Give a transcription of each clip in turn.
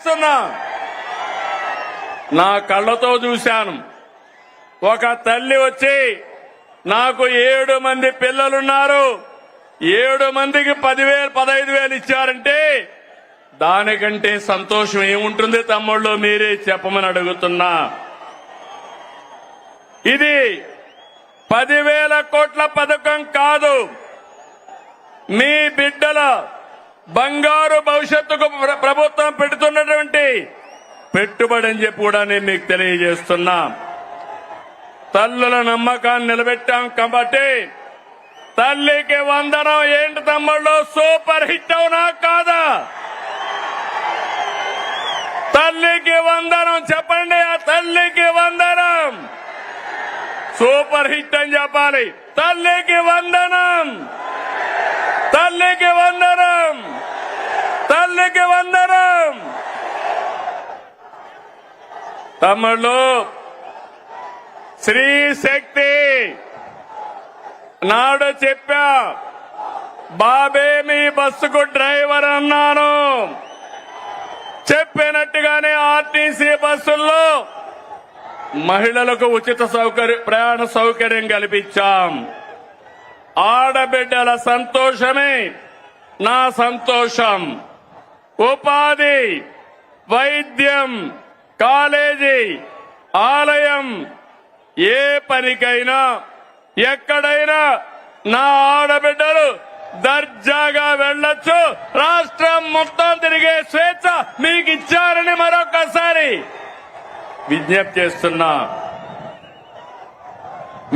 చేస్తున్నా. నా కళ్ళతో చూశాను. ఒక తల్లి వచ్చి నాకు 7 మంది పిల్లలున్నారు, 7 మందికి 10,000 15,000 ఇచ్చారంటే దానికంటే సంతోషం ఏముంటుంది తమ్ముళ్ళు? మీరే చెప్పమని అడుగుతున్నా. ఇది 10,000 కోట్ల పథకం కాదు, మీ బిడ్డల బంగారు భవిష్యత్తుకు ప్రభుత్వం పెడుతున్నటువంటి పెట్టుబడి అని చెప్పి కూడా నేను మీకు తెలియజేస్తున్నా. తల్లుల నమ్మకాన్ని నిలబెట్టాం కాబట్టి తల్లికి వందనం ఏంటి తమ్ముళ్ళు? సూపర్ హిట్ అవునా కాదా? తల్లికి వందనం చెప్పండి. ఆ తల్లికి వందనం సూపర్ హిట్ అని చెప్పాలి. తల్లికి వందనం, తల్లికి వందనం, తల్లికి వందనం. తమ్ముళ్ళు, స్త్రీ శక్తి నాడు చెప్పా, బాబే మీ బస్సుకు డ్రైవర్ అన్నాను. చెప్పినట్టుగానే ఆర్టీసీ బస్సుల్లో మహిళలకు ఉచిత ప్రయాణ సౌకర్యం కల్పించాం. ఆడబిడ్డల సంతోషమే నా సంతోషం. ఉపాధి, వైద్యం, కాలేజీ, ఆలయం, ఏ పనికైనా ఎక్కడైనా నా ఆడబిడ్డలు దర్జాగా వెళ్లొచ్చు. రాష్ట్రం మొత్తం తిరిగే స్వేచ్ఛ మీకు ఇచ్చారని మరొకసారి విజ్ఞప్తి చేస్తున్నా.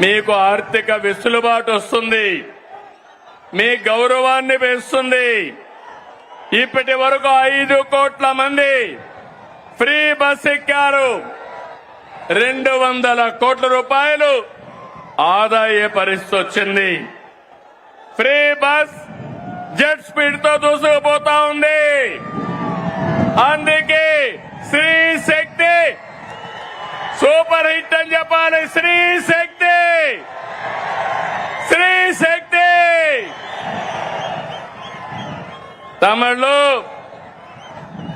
మీకు ఆర్థిక వెసులుబాటు వస్తుంది, మీ గౌరవాన్ని పెంచుతుంది. ఇప్పటి వరకు 5 కోట్ల మంది ఫ్రీ బస్ ఎక్కారు. 200 కోట్ల రూపాయలు ఆదాయ పరిస్థితి వచ్చింది. ఫ్రీ బస్ జెట్ స్పీడ్ తో దూసుకుపోతా ఉంది. అందుకే స్త్రీ శక్తి సూపర్ హిట్ అని చెప్పాలి. స్త్రీ శక్తి, స్త్రీ శక్తి. తమిళు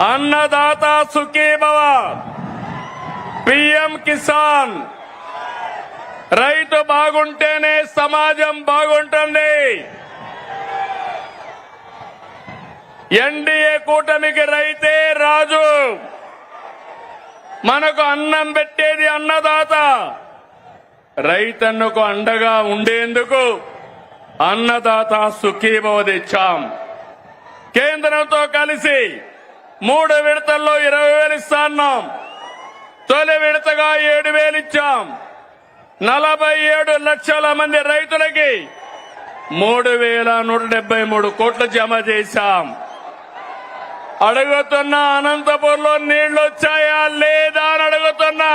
అన్నదాత సుఖీభవ, పిఎం కిసాన్. రైతు బాగుంటేనే సమాజం బాగుంటుంది. ఎన్డీఏ కూటమికి రైతే రాజు. మనకు అన్నం పెట్టేది అన్నదాత. రైతన్నకు అండగా ఉండేందుకు అన్నదాత సుఖీభవ తెచ్చాం. కేంద్రంతో కలిసి 3 విడతల్లో 20,000 ఇస్తాన్నాం. తొలి విడతగా 7,000 ఇచ్చాం. 47 లక్షల మంది రైతులకి 3,173 కోట్లు జమ చేశాం. అడుగుతున్నా, అనంతపూర్లో నీళ్లు వచ్చాయా లేదా అని అడుగుతున్నా.